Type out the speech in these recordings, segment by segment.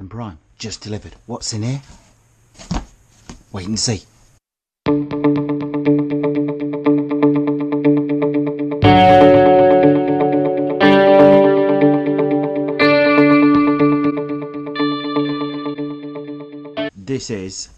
and Prime just delivered. What's in here? Wait and see. This is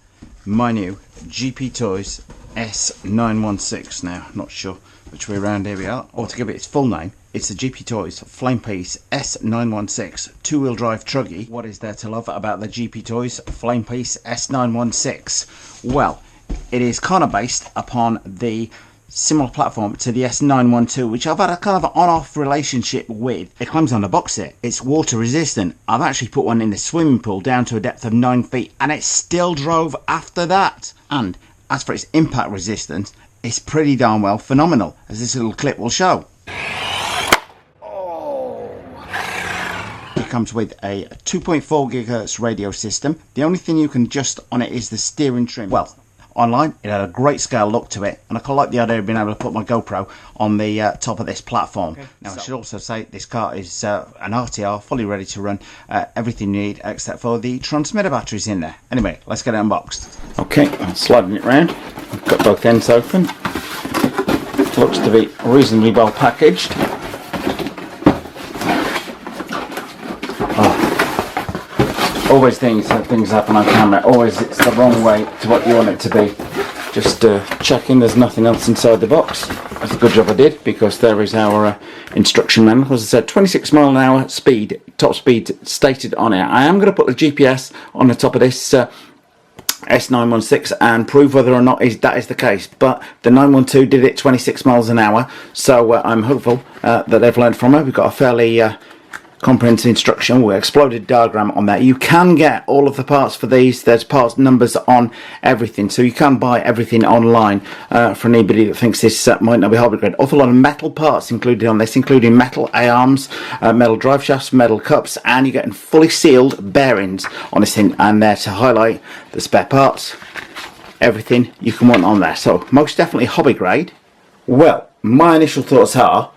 my new GPTOYS S916 now. Not sure which way around. Here we are. Or to give it its full name, it's the GPTOYS Flamepiece S916 two-wheel drive truggy. What is there to love about the GPTOYS Flamepiece S916? Well, it is kind of based upon the similar platform to the S912, which I've had a kind of on-off relationship with. It claims on the box here it's water resistant. I've actually put one in the swimming pool down to a depth of 9 feet and it still drove after that. And as for its impact resistance, it's pretty darn well phenomenal, as this little clip will show. It comes with a 2.4 GHz radio system. The only thing you can adjust on it is the steering trim. Well, online it had a great scale look to it, and I quite like the idea of being able to put my GoPro on the top of this platform. Okay. Now I should also say this car is an RTR, fully ready to run, everything you need except for the transmitter batteries in there. Anyway, let's get it unboxed. Okay, I'm sliding it round. I've got both ends open. It looks to be reasonably well packaged. Always things happen on camera. Always it's the wrong way to what you want it to be. Just checking there's nothing else inside the box. That's a good job I did, because there is our instruction manual. As I said, 26 mile an hour speed, top speed stated on it. I am going to put the GPS on the top of this S916 and prove whether or not that is the case. But the 912 did it 26 miles an hour, so I'm hopeful that they've learned from it. We've got a fairly comprehensive instruction with exploded diagram on there. You can get all of the parts for these. There's parts numbers on everything, so you can buy everything online for anybody that thinks this might not be hardware grade. Awful lot of metal parts included on this, including metal A-arms, metal drive shafts, metal cups, and you're getting fully sealed bearings on this thing, and there to highlight the spare parts, everything you can want on there. So most definitely hobby grade. Well, my initial thoughts are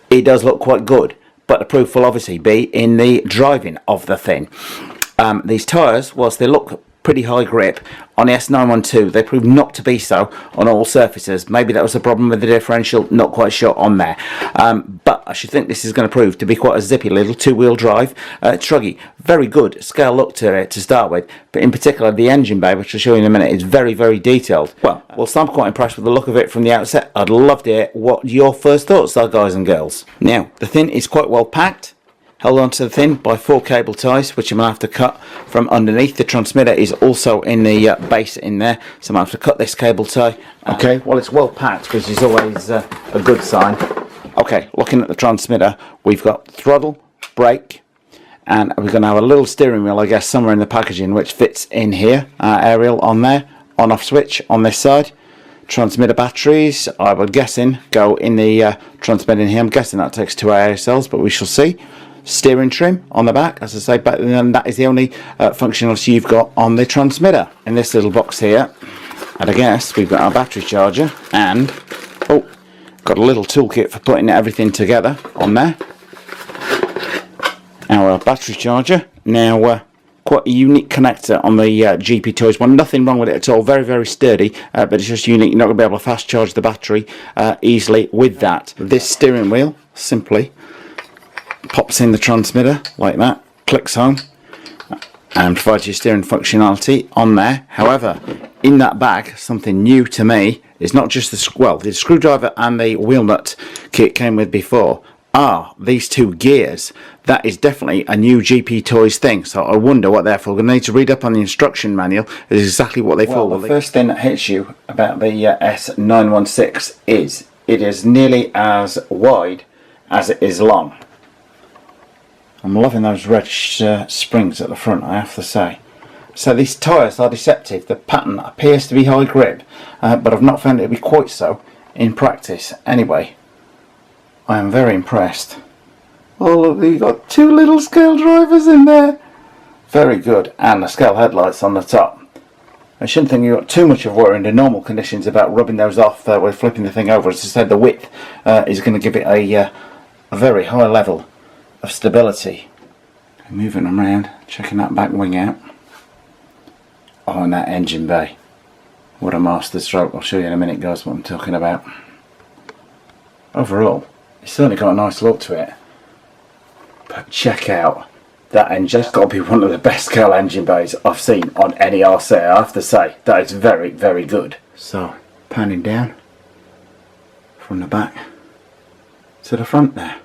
it does look quite good, but the proof will obviously be in the driving of the thing. These tyres, whilst they look pretty high grip on the S912, they prove not to be so on all surfaces. Maybe that was the problem with the differential, not quite sure on there. But I should think this is going to prove to be quite a zippy little two-wheel drive truggy. Very good scale look to it to start with, but in particular the engine bay, which I'll show you in a minute, is very, very detailed. Well, whilst I'm quite impressed with the look of it from the outset, I'd love to hear what your first thoughts are, guys and girls. Now, the thing is quite well packed, held onto the thing by 4 cable ties, which I'm going to have to cut from underneath. The transmitter is also in the base in there, so I'm going to have to cut this cable tie. Okay, well, it's well packed, which is always a good sign. Okay, looking at the transmitter, we've got throttle, brake, and we're going to have a little steering wheel, I guess, somewhere in the packaging, which fits in here. Aerial on there, on-off switch on this side. Transmitter batteries, I would guessing, go in the transmitter in here. I'm guessing that takes 2 AA cells, but we shall see. Steering trim on the back, as I say, but then that is the only functionality you've got on the transmitter. In this little box here, and I guess we've got our battery charger, and got a little toolkit for putting everything together on there. Our battery charger, now quite a unique connector on the GPTOYS one. Nothing wrong with it at all, very, very sturdy, but it's just unique. You're not going to be able to fast charge the battery easily with that. This steering wheel simply pops in the transmitter like that, clicks home, and provides you steering functionality on there. However, in that bag, something new to me is not just the screwdriver and the wheel nut kit came with before, are these 2 gears. That is definitely a new GPTOYS thing, so I wonder what they're for. We're going to need to read up on the instruction manual. Is exactly what they for. Well, the first thing that hits you about the S916 is it is nearly as wide as it is long. I'm loving those red springs at the front, I have to say. So these tyres are deceptive. The pattern appears to be high grip, but I've not found it to be quite so in practice. Anyway, I am very impressed. Oh look, you've got 2 little scale drivers in there. Very good, and the scale headlights on the top. I shouldn't think you've got too much of worry under normal conditions about rubbing those off with flipping the thing over. As I said, the width is going to give it a very high level of stability. moving them around, checking that back wing out. Oh, and that engine bay. What a master stroke. I'll show you in a minute, guys, what I'm talking about. Overall, it's certainly got a nice look to it. But check out that engine. That's got to be one of the best scale engine bays I've seen on any RC, I have to say. That is very, very good. So, panning down from the back to the front there.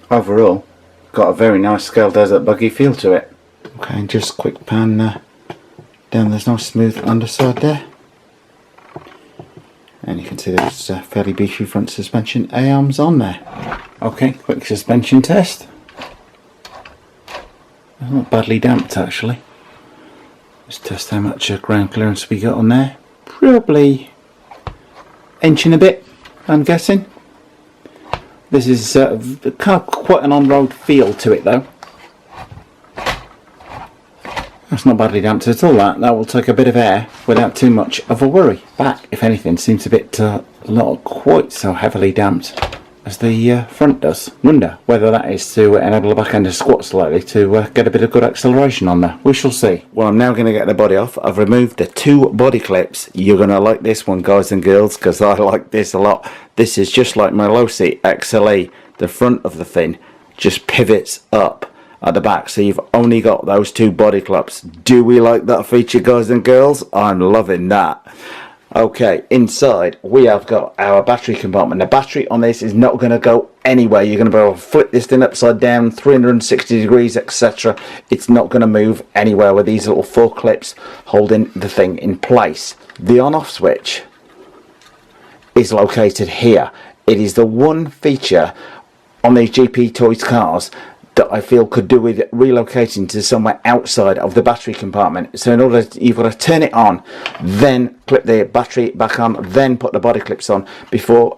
Overall, got a very nice scale desert buggy feel to it. Okay, and just quick pan down this nice smooth underside there. And you can see there's fairly beefy front suspension A-arms on there. Okay, quick suspension test. Not badly damped actually. Let's test how much ground clearance we got on there. Probably inch and a bit, I'm guessing. This is kind of quite an on-road feel to it though. That's not badly damped at all. That will take a bit of air without too much of a worry. Back, if anything, seems a bit not quite so heavily damped as the front does. Wonder whether that is to enable the back end to squat slightly to get a bit of good acceleration on there. We shall see. Well, I'm now going to get the body off. I've removed the 2 body clips. You're going to like this one, guys and girls, because I like this a lot. This is just like my low seat XLE. The front of the thing just pivots up at the back, so you've only got those 2 body clips. Do we like that feature, guys and girls? I'm loving that. Okay, inside we have got our battery compartment. The battery on this is not going to go anywhere. You're going to be able to flip this thing upside down 360 degrees, etc. It's not going to move anywhere with these little 4 clips holding the thing in place. The on-off switch is located here. It is the one feature on these GPTOYS cars that I feel could do with relocating to somewhere outside of the battery compartment. So in order you've got to turn it on, then clip the battery back on, then put the body clips on before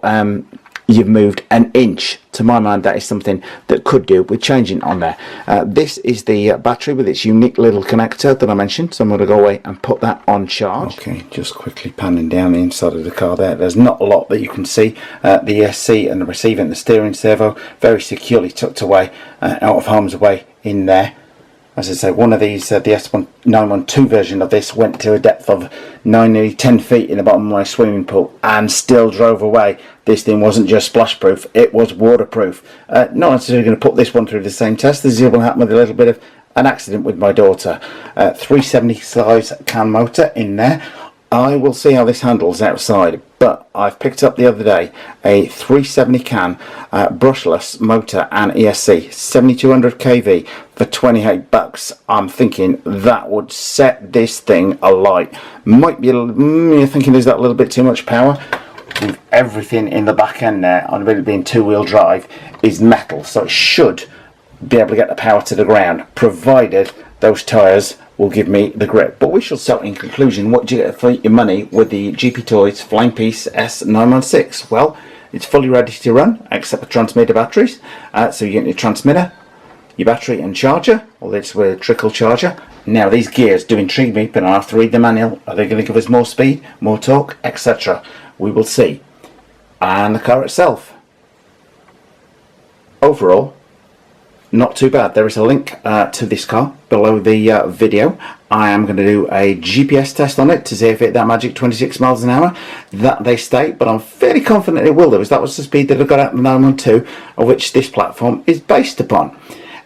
you've moved an inch. To my mind, that is something that could do with changing on there. This is the battery with its unique little connector that I mentioned, so I'm going to go away and put that on charge. Okay, just quickly panning down the inside of the car there. There's not a lot that you can see. The ESC and the receiver and the steering servo very securely tucked away out of harm's way in there. As I say, one of these, the S912 version of this, went to a depth of nearly 10 feet in the bottom of my swimming pool and still drove away. This thing wasn't just splash proof, it was waterproof. Not necessarily going to put this one through the same test. This is what happened with a little bit of an accident with my daughter. 370 size can motor in there. I will see how this handles outside, but I've picked up the other day a 370 can brushless motor and ESC 7200 kV for 28 bucks. I'm thinking that would set this thing alight. Might be you're thinking, is that a little bit too much power? With everything in the back end there, on it being 2-wheel drive, is metal, so it should be able to get the power to the ground, provided those tyres will give me the grip. But we shall. So in conclusion, what do you get for your money with the GPTOYS Flying-Peace S916? Well, it's fully ready to run except for transmitter batteries. So you get your transmitter, your battery and charger, or this with a trickle charger. Now these gears do intrigue me, but I have to read the manual. Are they going to give us more speed, more torque, etc.? We will see. And the car itself, overall, not too bad. There is a link to this car below the video. I am going to do a GPS test on it to see if it that magic 26 miles an hour that they state, but I'm fairly confident it will do, as that was the speed that I got out of the 912, of which this platform is based upon.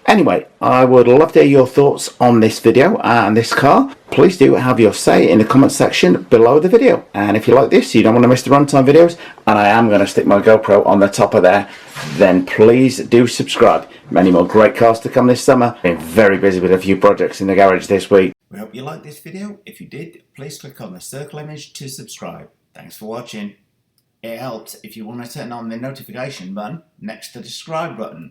Anyway, I would love to hear your thoughts on this video and this car. Please do have your say in the comment section below the video. And if you like this, you don't want to miss the runtime videos, and I am going to stick my GoPro on the top of there, then please do subscribe. Many more great cars to come this summer. Been very busy with a few projects in the garage this week. We hope you liked this video. If you did, please click on the circle image to subscribe. Thanks for watching. It helps if you want to turn on the notification button next to the subscribe button.